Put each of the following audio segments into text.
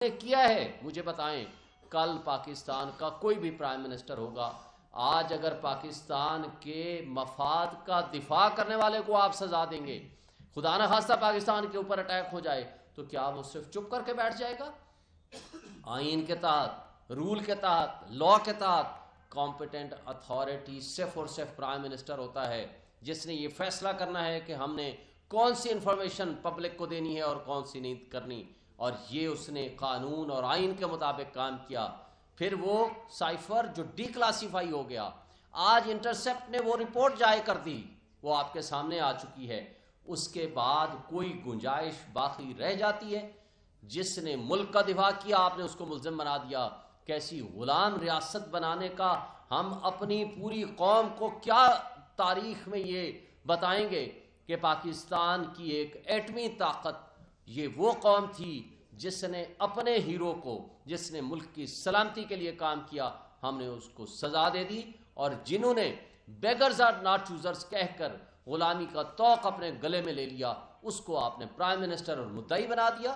نے کیا ہے مجھے بتائیں. کل پاکستان کا کوئی بھی پرائم منسٹر ہوگا, آج اگر پاکستان کے مفاد کا دفاع کرنے والے کو آپ سزا دیں گے, خدا نہ خواستہ پاکستان کے اوپر اٹیک ہو جائے, تو کیا وہ صرف چپ کر کے بیٹھ جائے گا؟ آئین کے تحت, رول کے تحت, لا کے تحت کمپیٹنٹ اتھارٹی صرف اور صرف پرائم منسٹر ہوتا ہے, جس نے یہ فیصلہ کرنا ہے کہ ہم نے کون سی انفارمیشن پبلک کو دینی ہے اور کون سی نہیں کرنی. اور یہ اس نے قانون اور آئین کے مطابق کام کیا. پھر وہ سائفر جو ڈی کلاسیفائی ہو گیا, آج انٹرسیپٹ نے وہ رپورٹ جاری کر دی, وہ آپ کے سامنے آ چکی ہے. اس کے بعد کوئی گنجائش باقی رہ جاتی ہے؟ جس نے ملک کا دفاع کیا آپ نے اس کو ملزم بنا دیا. کیسی غلام ریاست بنانے کا ہم اپنی پوری قوم کو کیا تاریخ میں یہ بتائیں گے کہ پاکستان کی ایک ایٹمی طاقت یہ وہ قوم تھی جس نے اپنے ہیرو کو, جس نے ملک کی سلامتی کے لیے کام کیا, ہم نے اس کو سزا دے دی. اور جنہوں نے بیگرز آر ناٹ چوزرز کہہ کر غلامی کا طوق اپنے گلے میں لے لیا, اس کو آپ نے پرائم منسٹر اور مدعی بنا دیا.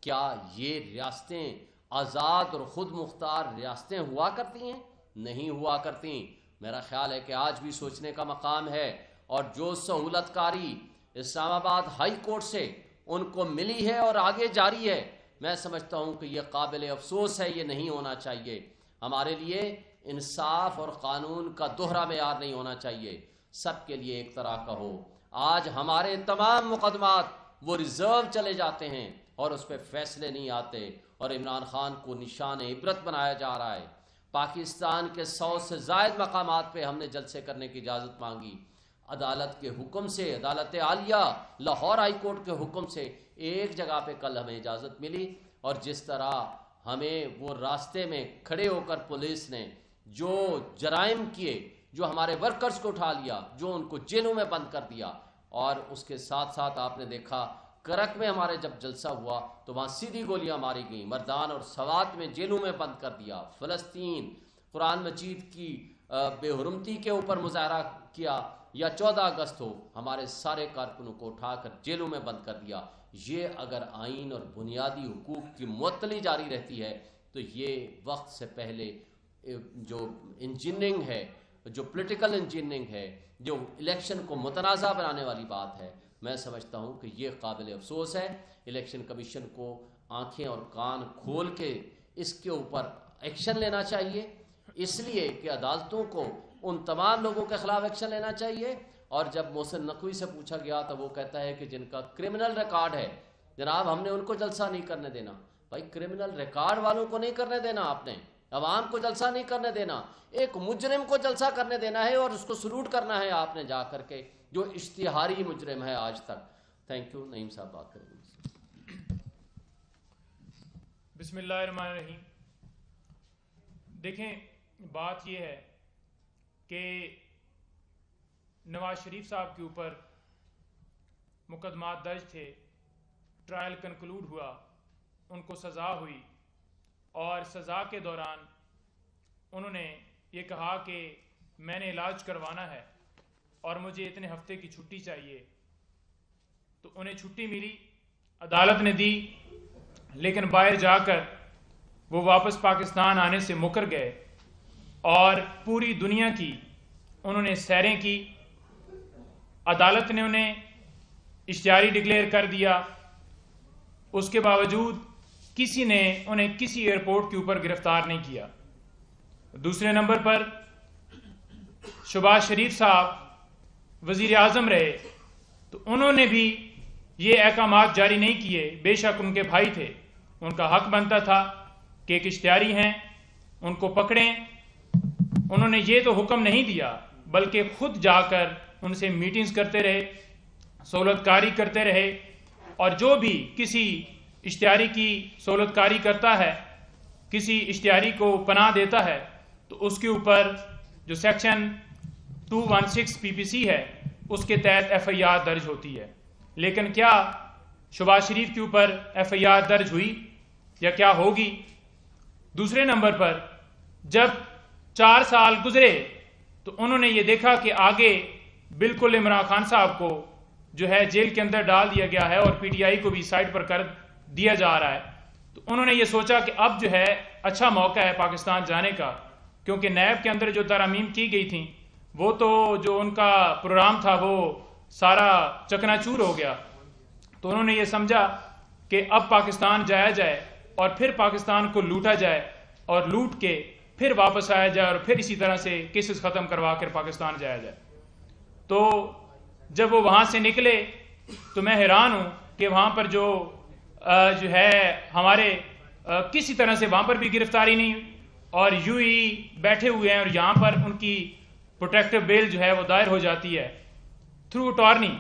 کیا یہ ریاستیں آزاد اور خود مختار ریاستیں ہوا کرتی ہیں؟ نہیں ہوا کرتی. میرا خیال ہے کہ آج بھی سوچنے کا مقام ہے. اور جو سہولت کاری اسلام آباد ہائی کورٹ سے ان کو ملی ہے اور آگے جاری ہے, میں سمجھتا ہوں کہ یہ قابل افسوس ہے, یہ نہیں ہونا چاہیے. ہمارے لیے انصاف اور قانون کا دوہرا معیار نہیں ہونا چاہیے, سب کے لیے ایک طرح کا ہو. آج ہمارے تمام مقدمات وہ ریزرو چلے جاتے ہیں اور اس پہ فیصلے نہیں آتے, اور عمران خان کو نشان عبرت بنایا جا رہا ہے. پاکستان کے 100 سے زائد مقامات پہ ہم نے جلسے کرنے کی اجازت مانگی. عدالت کے حکم سے, عدالت عالیہ لاہور ہائی کورٹ کے حکم سے ایک جگہ پہ کل ہمیں اجازت ملی. اور جس طرح ہمیں وہ راستے میں کھڑے ہو کر پولیس نے جو جرائم کیے, جو ہمارے ورکرز کو اٹھا لیا, جو ان کو جیلوں میں بند کر دیا, اور اس کے ساتھ ساتھ آپ نے دیکھا کرک میں ہمارے جب جلسہ ہوا تو وہاں سیدھی گولیاں ماری گئیں, مردان اور سوات میں جیلوں میں بند کر دیا. فلسطین قرآن مجید کی بے حرمتی کے اوپر مظاہرہ کیا, یا 14 اگست ہو, ہمارے سارے کارکنوں کو اٹھا کر جیلوں میں بند کر دیا. یہ اگر آئین اور بنیادی حقوق کی معطلی جاری رہتی ہے تو یہ وقت سے پہلے جو انجینئرنگ ہے, جو پولیٹیکل انجینئرنگ ہے, جو الیکشن کو متنازع بنانے والی بات ہے, میں سمجھتا ہوں کہ یہ قابل افسوس ہے. الیکشن کمیشن کو آنکھیں اور کان کھول کے اس کے اوپر ایکشن لینا چاہیے, اس لیے کہ عدالتوں کو ان تمام لوگوں کے خلاف ایکشن لینا چاہیے. اور جب محسن نقوی سے پوچھا گیا تو وہ کہتا ہے کہ جن کا کرمنل ریکارڈ ہے, جناب ہم نے ان کو جلسہ نہیں کرنے دینا. بھائی کرمنل ریکارڈ والوں کو نہیں کرنے دینا, آپ نے عوام کو جلسہ نہیں کرنے دینا, ایک مجرم کو جلسہ کرنے دینا ہے اور اس کو سلوٹ کرنا ہے آپ نے جا کر کے, جو اشتہاری مجرم ہے آج تک. Thank you. نعیم صاحب بات کریں گے. بسم اللہ الرحمن الرحیم. دیکھیں بات یہ ہے کہ نواز شریف صاحب کے اوپر مقدمات درج تھے, ٹرائل کنکلوڈ ہوا, ان کو سزا ہوئی, اور سزا کے دوران انہوں نے یہ کہا کہ میں نے علاج کروانا ہے اور مجھے اتنے ہفتے کی چھٹی چاہیے. تو انہیں چھٹی ملی, عدالت نے دی, لیکن باہر جا کر وہ واپس پاکستان آنے سے مکر گئے اور پوری دنیا کی انہوں نے سیریں کی. عدالت نے انہیں اشتہاری ڈکلیئر کر دیا, اس کے باوجود کسی نے انہیں کسی ایئرپورٹ کے اوپر گرفتار نہیں کیا. دوسرے نمبر پر شہباز شریف صاحب وزیر اعظم رہے تو انہوں نے بھی یہ احکامات جاری نہیں کیے. بے شک ان کے بھائی تھے, ان کا حق بنتا تھا کہ ایک اشتہاری ہیں ان کو پکڑیں. انہوں نے یہ تو حکم نہیں دیا بلکہ خود جا کر ان سے میٹنگز کرتے رہے, سہولت کاری کرتے رہے, اور جو بھی کسی اشتہاری کی سہولت کاری کرتا ہے, کسی اشتہاری کو پناہ دیتا ہے, تو اس کے اوپر جو سیکشن 216 PPC ہے اس کے تحت FIR درج ہوتی ہے. لیکن کیا شہباز شریف کے اوپر FIR درج ہوئی یا کیا ہوگی؟ دوسرے نمبر پر جب 4 سال گزرے تو انہوں نے یہ دیکھا کہ آگے بالکل عمران خان صاحب کو جو ہے جیل کے اندر ڈال دیا گیا ہے اور PTI کو بھی سائڈ پر کر دیا جا رہا ہے. تو انہوں نے یہ سوچا کہ اب جو ہے اچھا موقع ہے پاکستان جانے کا، کیونکہ نیب کے اندر جو ترامیم کی گئی تھیں وہ تو جو ان کا پروگرام تھا وہ سارا چکنا چور ہو گیا. تو انہوں نے یہ سمجھا کہ اب پاکستان جایا جائے اور پھر پاکستان کو لوٹا جائے اور لوٹ کے پھر واپس آیا جائے اور پھر اسی طرح سے کیسز ختم کروا کر پاکستان جایا جائے. تو جب وہ وہاں سے نکلے تو میں حیران ہوں کہ وہاں پر جو ہے ہمارے کسی طرح سے وہاں پر بھی گرفتاری نہیں ہوئی اور یوں ہی بیٹھے ہوئے ہیں، اور یہاں پر ان کی پروٹیکٹیو بیل جو ہے وہ دائر ہو جاتی ہے تھرو اٹارنی.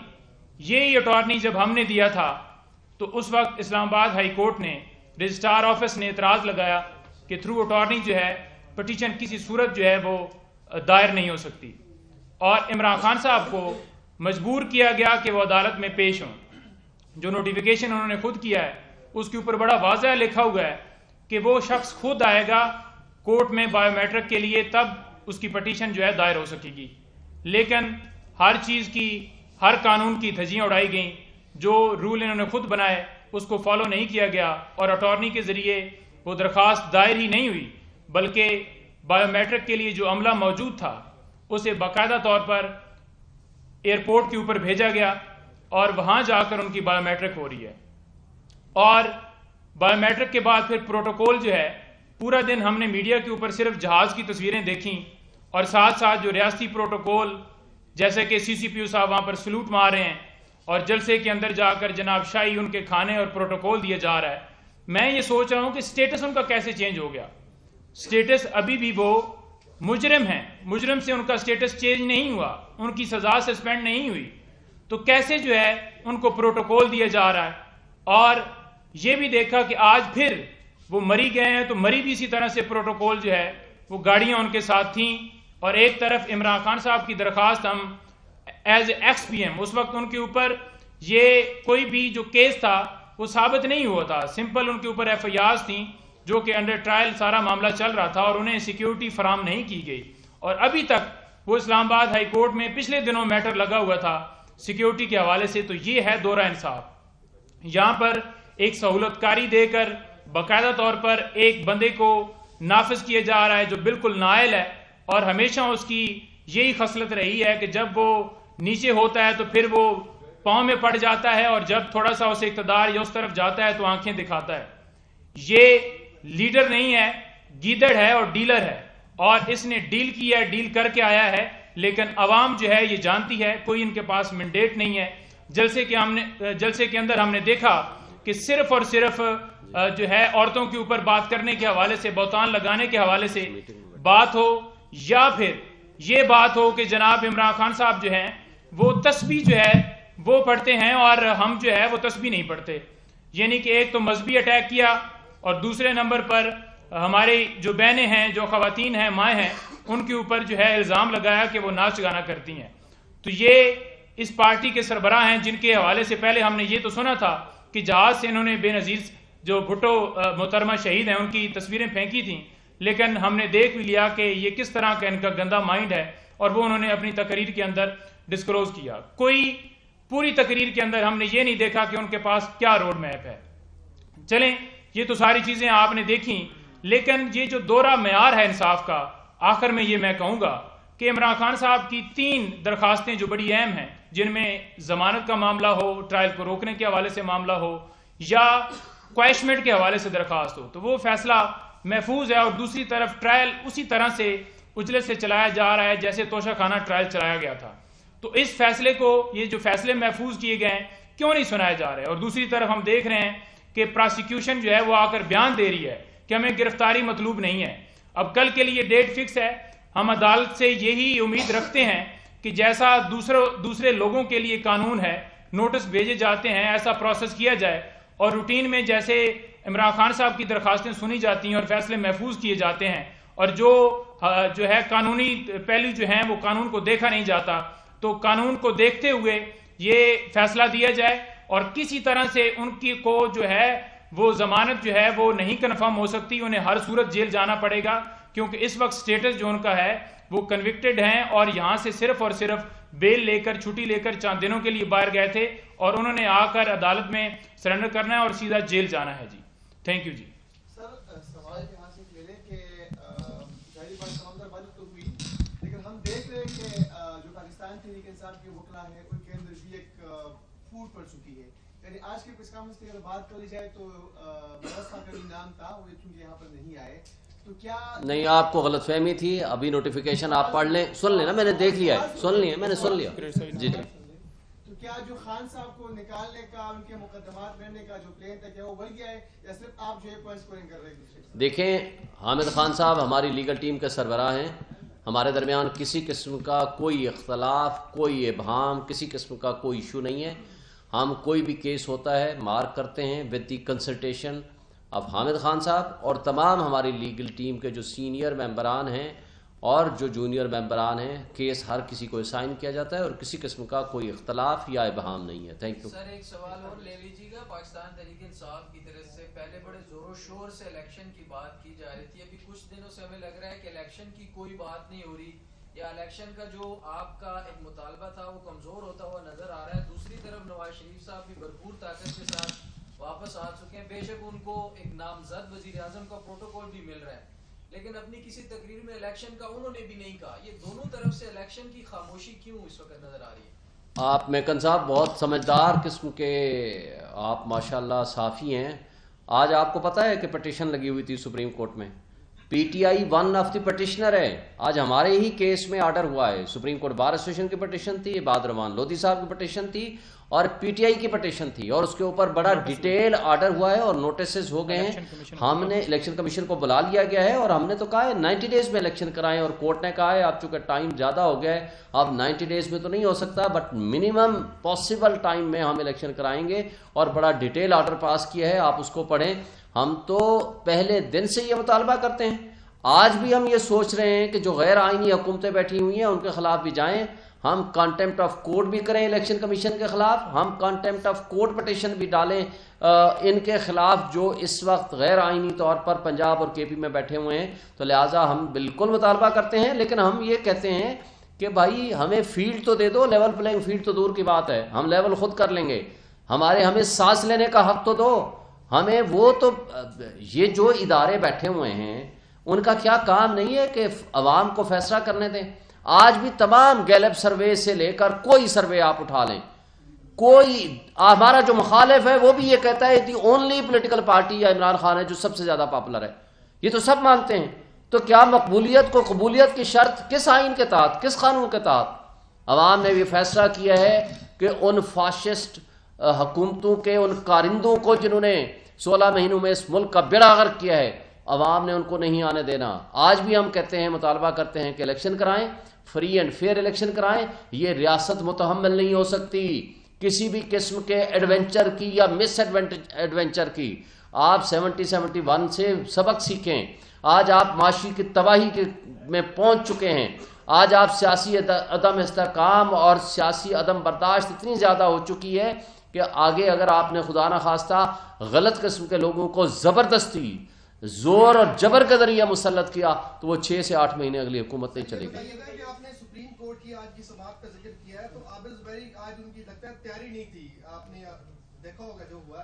یہی اٹارنی جب ہم نے دیا تھا تو اس وقت اسلام آباد ہائی کورٹ نے، رجسٹرار آفس نے اعتراض لگایا کہ تھرو اٹارنی جو ہے پٹیشن کسی صورت جو ہے وہ دائر نہیں ہو سکتی، اور عمران خان صاحب کو مجبور کیا گیا کہ وہ عدالت میں پیش ہوں. جو نوٹیفیکیشن انہوں نے خود کیا ہے اس کے اوپر بڑا واضح لکھا ہوا ہے کہ وہ شخص خود آئے گا کورٹ میں بائیو میٹرک کے لیے، تب اس کی پٹیشن جو ہے دائر ہو سکے گی. لیکن ہر چیز کی، ہر قانون کی دھجیاں اڑائی گئیں. جو رول انہوں نے خود بنائے اس کو فالو نہیں کیا گیا اور اٹارنی کے ذریعے وہ درخواست دائر ہی نہیں ہوئی، بلکہ بائیو میٹرک کے لیے جو عملہ موجود تھا اسے باقاعدہ طور پر ایئرپورٹ کے اوپر بھیجا گیا اور وہاں جا کر ان کی بائیو میٹرک ہو رہی ہے. اور بائیو میٹرک کے بعد پھر پروٹوکول جو ہے، پورا دن ہم نے میڈیا کے اوپر صرف جہاز کی تصویریں دیکھیں اور ساتھ ساتھ جو ریاستی پروٹوکول جیسے کہ سی سی پی او صاحب وہاں پر سلوٹ مار رہے ہیں اور جلسے کے اندر جا کر جناب شاہی ان کے کھانے اور پروٹوکول دیا جا رہا ہے. میں یہ سوچ رہا ہوں کہ سٹیٹس ان کا کیسے چینج ہو گیا. سٹیٹس ابھی بھی وہ مجرم ہیں، مجرم سے ان کا سٹیٹس چینج نہیں ہوا، ان کی سزا سسپینڈ نہیں ہوئی، تو کیسے جو ہے ان کو پروٹوکول دیا جا رہا ہے. اور یہ بھی دیکھا کہ آج پھر وہ مری گئے ہیں تو مری بھی اسی طرح سے پروٹوکول جو ہے وہ گاڑیاں ان کے ساتھ تھیں، اور ایک طرف عمران خان صاحب کی درخواست ہم as A X P M, اس وقت ان کے اوپر یہ کوئی بھی جو کیس تھا وہ ثابت نہیں ہوا تھا، سمپل ان کے اوپر ایف آئی آرز تھیں جو کہ انڈر ٹرائل سارا معاملہ چل رہا تھا اور انہیں سیکیورٹی فراہم نہیں کی گئی. اور ابھی تک وہ اسلام آباد ہائی کورٹ میں پچھلے دنوں میٹر لگا ہوا تھا سیکیورٹی کے حوالے سے. تو یہ ہے دورہ انصاف. یہاں پر ایک سہولت کاری دے کر باقاعدہ طور پر ایک بندے کو نافذ کیا جا رہا ہے جو بالکل نائل ہے، اور ہمیشہ اس کی یہی خصلت رہی ہے کہ جب وہ نیچے ہوتا ہے تو پھر وہ پاؤں میں پڑ جاتا ہے، اور جب تھوڑا سا اسے اقتدار یا اس طرف جاتا ہے تو آنکھیں دکھاتا ہے. یہ لیڈر نہیں ہے، گیدڑ ہے اور ڈیلر ہے، اور اس نے ڈیل کیا ہے، ڈیل کر کے آیا ہے. لیکن عوام جو ہے یہ جانتی ہے، کوئی ان کے پاس مینڈیٹ نہیں ہے. جلسے کے اندر ہم نے دیکھا کہ صرف اور صرف جو ہے عورتوں کے اوپر بات کرنے کے حوالے سے، بہتان لگانے کے حوالے سے بات ہو، یا پھر یہ بات ہو کہ جناب عمران خان صاحب جو ہیں وہ تسبیح جو ہے وہ پڑھتے ہیں اور ہم جو ہے وہ تسبیح نہیں پڑھتے. یعنی کہ ایک تو مذہبی اٹیک کیا، اور دوسرے نمبر پر ہماری جو بہنیں ہیں، جو خواتین ہیں، مائیں ہیں، ان کے اوپر جو ہے الزام لگایا کہ وہ ناچ گانا کرتی ہیں. تو یہ اس پارٹی کے سربراہ ہیں جن کے حوالے سے پہلے ہم نے یہ تو سنا تھا کہ جہاز سے انہوں نے بے نظیر جو بھٹو محترمہ شہید ہیں ان کی تصویریں پھینکی تھیں، لیکن ہم نے دیکھ بھی لیا کہ یہ کس طرح کا ان کا گندا مائنڈ ہے، اور وہ انہوں نے اپنی تقریر کے اندر ڈسکلوز کیا. کوئی پوری تقریر کے اندر ہم نے یہ نہیں دیکھا کہ ان کے پاس کیا روڈ میپ ہے. چلیں یہ تو ساری چیزیں آپ نے دیکھیں، لیکن یہ جو دورہ معیار ہے انصاف کا، آخر میں یہ میں کہوں گا کہ عمران خان صاحب کی 3 درخواستیں جو بڑی اہم ہیں، جن میں ضمانت کا معاملہ ہو، ٹرائل کو روکنے کے حوالے سے معاملہ ہو، یا کوائشمنٹ کے حوالے سے درخواست ہو، تو وہ فیصلہ محفوظ ہے. اور دوسری طرف ٹرائل اسی طرح سے اجلت سے چلایا جا رہا ہے جیسے توشہ خانہ ٹرائل چلایا گیا تھا. تو اس فیصلے کو، یہ جو فیصلے محفوظ کیے گئے ہیں، کیوں نہیں سنائے جا رہے؟ اور دوسری طرف ہم دیکھ رہے ہیں کہ پراسیکیوشن جو ہے وہ آ کر بیان دے رہی ہے کہ ہمیں گرفتاری مطلوب نہیں ہے. اب کل کے لیے ڈیٹ فکس ہے. ہم عدالت سے یہی امید رکھتے ہیں کہ جیسا دوسرے لوگوں کے لیے قانون ہے، نوٹس بھیجے جاتے ہیں، ایسا پروسیس کیا جائے، اور روٹین میں جیسے عمران خان صاحب کی درخواستیں سنی جاتی ہیں اور فیصلے محفوظ کیے جاتے ہیں، اور جو ہے قانونی پہلو جو ہیں وہ قانون کو دیکھا نہیں جاتا، تو قانون کو دیکھتے ہوئے یہ فیصلہ دیا جائے. اور کسی طرح سے ان کی کو جو ہے وہ ضمانت جو ہے وہ نہیں کنفرم ہو سکتی، انہیں ہر صورت جیل جانا پڑے گا، کیونکہ اس وقت سٹیٹس جو ان کا ہے وہ کنوکٹڈ ہیں، اور یہاں سے صرف اور صرف بیل لے کر، چھٹی لے کر چند دنوں کے لیے باہر گئے تھے، اور انہوں نے آ کر عدالت میں سرنڈر کرنا ہے اور سیدھا جیل جانا ہے. جی تھینک یو جی. سر سوال یہاں سے لے لیں کہ ظاہری بات تمام تر بات تو ہوئی، لیکن ہم دیکھ رہے ہیں کہ جو پاکستان تحریک انصاف کے وکلا ہیں ان کے اندر بھی ایک پھوٹ پڑ چکی ہے. یعنی آج کے پریس کانفرنس کی اگر بات کری جائے تو مرزا کا بھی نام تھا، وہ چونکہ یہاں پر نہیں آئے، تو کیا نہیں آپ کو غلط فہمی تھی. ابھی نوٹیفیکیشن آپ پڑھ لیں، سن لیں نا، میں نے دیکھ لیا ہے، سن لیا، میں نے سن لیا. جی جی. تو کیا جو خان صاحب کو نکالنے کا، ان کے مقدمات لینے کا جو پلان تھا، کیا وہ بڑھ گیا ہے یا صرف آپ جو ہے پوائنٹ اسکورنگ کر رہے ہیں؟ دیکھیں، حامد خان صاحب ہماری لیگل ٹیم کے سربراہ ہیں. ہمارے درمیان کسی قسم کا کوئی اختلاف، کوئی ابہام، کسی قسم کا کوئی ایشو نہیں ہے. ہم کوئی بھی کیس ہوتا ہے مارک کرتے ہیں with the consultation of Hamid Khan صاحب اور تمام ہماری لیگل ٹیم کے جو سینئر ممبران ہیں اور جو جونیئر ممبران ہیں. کیس ہر کسی کو اسائن کیا جاتا ہے اور کسی قسم کا کوئی اختلاف یا ابہام نہیں ہے. Thank you. سر ایک سوال اور لے لیجیے گا. پاکستان تحریک انصاف کی طرف سے پہلے بڑے زور و شور سے الیکشن کی بات کی جا رہی تھی. ابھی کچھ دنوں سے ہمیں لگ رہا ہے کہ الیکشن کی کوئی بات نہیں ہو رہی، یا الیکشن کا جو آپ کا ایک مطالبہ تھا وہ کمزور ہوتا ہوا نظر آ رہا ہے. دوسری طرف نواز شریف صاحب بھی بھرپور طاقت کے ساتھ واپس آ چکے ہیں. بے شک ان کو ایک نامزد وزیر اعظم کا پروٹوکول بھی مل رہا ہے، لیکن اپنی کسی تقریر میں الیکشن کا انہوں نے بھی نہیں کہا. یہ دونوں طرف سے الیکشن کی خاموشی کیوں اس وقت نظر آ رہی ہے؟ آپ میکن صاحب بہت سمجھدار قسم کے آپ ماشاءاللہ صحافی ہیں. آج آپ کو پتہ ہے کہ پٹیشن لگی ہوئی تھی سپریم کورٹ میں. P T I one of the petitioner ہے. آج ہمارے ہی کیس میں آرڈر ہوا ہے. سپریم کورٹ بار ایسوسیشن کی پٹیشن تھی، عباد الرحمان لودھی صاحب کی پٹیشن تھی اور پی ٹی آئی کی پٹیشن تھی، اور اس کے اوپر بڑا ڈیٹیل آرڈر ہوا ہے اور نوٹسز ہو گئے ہیں. ہم نے الیکشن کمیشن کو بلا لیا گیا ہے اور ہم نے تو کہا ہے 90 ڈیز میں الیکشن کرائیں، اور کورٹ نے کہا ہے اب چونکہ ٹائم زیادہ ہو گیا ہے، اب 90 ڈیز میں تو نہیں ہو سکتا، بٹ منیمم پاسبل ٹائم میں ہم الیکشن کرائیں گے. اور بڑا ڈیٹیل آرڈر پاس کیا ہے، آپ اس کو پڑھیں. ہم تو پہلے دن سے یہ مطالبہ کرتے ہیں. آج بھی ہم یہ سوچ رہے ہیں کہ جو غیر آئینی حکومتیں بیٹھی ہوئی ہیں ان کے خلاف بھی جائیں. ہم کانٹیمپٹ آف کورٹ بھی کریں الیکشن کمیشن کے خلاف، ہم کانٹیمپٹ آف کورٹ پٹیشن بھی ڈالیں ان کے خلاف جو اس وقت غیر آئینی طور پر پنجاب اور کے پی میں بیٹھے ہوئے ہیں. تو لہٰذا ہم بالکل مطالبہ کرتے ہیں، لیکن ہم یہ کہتے ہیں کہ بھائی ہمیں فیلڈ تو دے دو. لیول پلینگ فیلڈ تو دور کی بات ہے، ہم لیول خود کر لیں گے. ہمیں سانس لینے کا حق تو دو. ہمیں وہ تو یہ جو ادارے بیٹھے ہوئے ہیں ان کا کیا کام نہیں ہے کہ عوام کو فیصلہ کرنے دیں؟ آج بھی تمام گیلپ سروے سے لے کر کوئی سروے آپ اٹھا لیں، کوئی ہمارا جو مخالف ہے وہ بھی یہ کہتا ہے دی اونلی پولیٹیکل پارٹی یا عمران خان ہے جو سب سے زیادہ پاپولر ہے. یہ تو سب مانتے ہیں. تو کیا مقبولیت کو قبولیت کی شرط کس آئین کے تحت، کس قانون کے تحت؟ عوام نے بھی فیصلہ کیا ہے کہ ان فاشسٹ حکومتوں کے ان کارندوں کو جنہوں نے 16 مہینوں میں اس ملک کا بیڑا غرق کیا ہے، عوام نے ان کو نہیں آنے دینا. آج بھی ہم کہتے ہیں، مطالبہ کرتے ہیں کہ الیکشن کرائیں، فری اینڈ فیئر الیکشن کرائیں. یہ ریاست متحمل نہیں ہو سکتی کسی بھی قسم کے ایڈونچر کی یا مس ایڈونچر کی. آپ 71 سے سبق سیکھیں. آج آپ معاشی کی تباہی میں پہنچ چکے ہیں. آج آپ سیاسی عدم استحکام اور سیاسی عدم برداشت اتنی زیادہ ہو چکی ہے کہ آگے اگر آپ نے خدا نہ خواستہ غلط قسم کے لوگوں کو زبردستی زور اور جبر کے ذریعہ مسلط کیا تو وہ 6 سے 8 مہینے اگلی حکومت نہیں چلے گی. آپ نے سپریم کورٹ کی آج کی سماعت کا ذکر کیا ہے، تو عابد زبیری آج ان کی لگتا ہے تیاری نہیں تھی، آپ نے دیکھا ہوگا جو ہوا.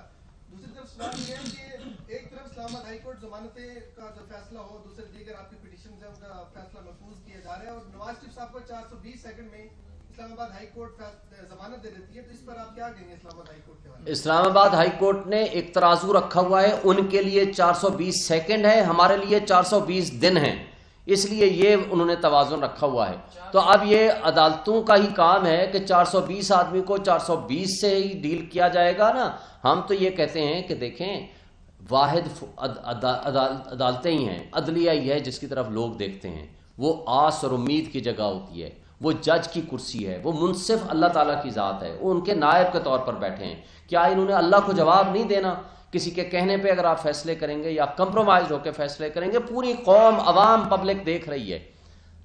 دوسری طرف سوال یہ ہے کہ ایک طرف اسلام آباد ہائی کورٹ ضمانتیں کا جو فیصلہ ہو، دوسرے دیگر آپ کی پٹیشن ہے ان کا فیصلہ محفوظ کیا جا رہا ہے، اور نواز شریف صاحب کو 420 سیکنڈ میں اسلام آباد ہائی کورٹ ضمانت دے دیتی ہے. تو اس پر آپ کیا کہیں گے اسلام آباد ہائی کورٹ کے بارے میں؟ اسلام آباد ہائی کورٹ نے ایک ترازو رکھا ہوا ہے، ان کے لیے 420 سیکنڈ ہے، ہمارے لیے 420 دن ہیں، اس لیے یہ انہوں نے توازن رکھا ہوا ہے. تو اب یہ عدالتوں کا ہی کام ہے کہ 420 آدمی کو 420 سے ہی ڈیل کیا جائے گا نا. ہم تو یہ کہتے ہیں کہ دیکھیں واحد عدالتیں ہی ہیں، عدلیہ ہی ہے جس کی طرف لوگ دیکھتے ہیں. وہ آس اور امید کی جگہ ہوتی ہے، وہ جج کی کرسی ہے، وہ منصف اللہ تعالیٰ کی ذات ہے، وہ ان کے نائب کے طور پر بیٹھے ہیں. کیا انہوں نے اللہ کو جواب نہیں دینا؟ کسی کے کہنے پہ اگر آپ فیصلے کریں گے یا کمپرومائز ہو کے فیصلے کریں گے، پوری قوم عوام پبلک دیکھ رہی ہے.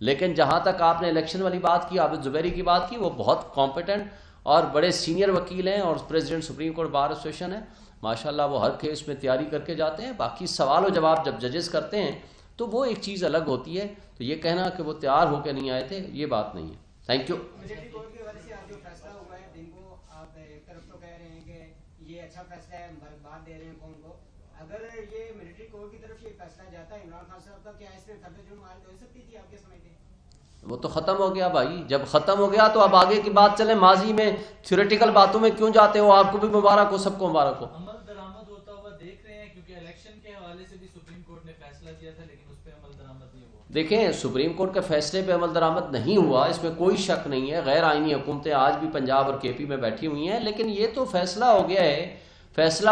لیکن جہاں تک آپ نے الیکشن والی بات کی، عابد زبیری کی بات کی، وہ بہت کمپیٹنٹ اور بڑے سینئر وکیل ہیں اور president supreme court bar association ہے ماشاءاللہ. وہ ہر کیس میں تیاری کر کے جاتے ہیں. باقی سوال و جواب جب ججز کرتے ہیں تو وہ ایک چیز الگ ہوتی ہے. تو یہ کہنا کہ وہ تیار ہو کے نہیں آئے تھے، یہ بات نہیں ہے. Thank you. یہ اچھا فیصلہ ہے، بات دے رہے ہیں قوم کو، اگر یہ ملٹری کورٹ کی طرف یہ فیصلہ جاتا ہے عمران خان صاحب کا، کیا اس میں فرد جرم عائد ہو سکتی تھی؟ آپ کیا سمجھتے ہیں؟ وہ تو ختم ہو گیا بھائی، جب ختم ہو گیا تو اب آگے کی بات چلے، ماضی میں تھیوریٹیکل باتوں میں کیوں جاتے ہو؟ آپ کو بھی مبارک ہو، سب کو مبارک ہو. عمل درآمد ہوتا ہوا دیکھ رہے ہیں، کیونکہ الیکشن کے حوالے سے بھی سپریم کورٹ نے فیصلہ کیا تھا لیکن اس پہ عمل درآمد نہیں ہوا. دیکھیں سپریم کورٹ کے فیصلے پہ عمل درآمد نہیں ہوا، اس میں کوئی شک نہیں ہے. غیر آئینی حکومتیں آج بھی پنجاب اور کے پی میں بیٹھی ہوئی ہیں، لیکن یہ تو فیصلہ ہو گیا ہے. فیصلہ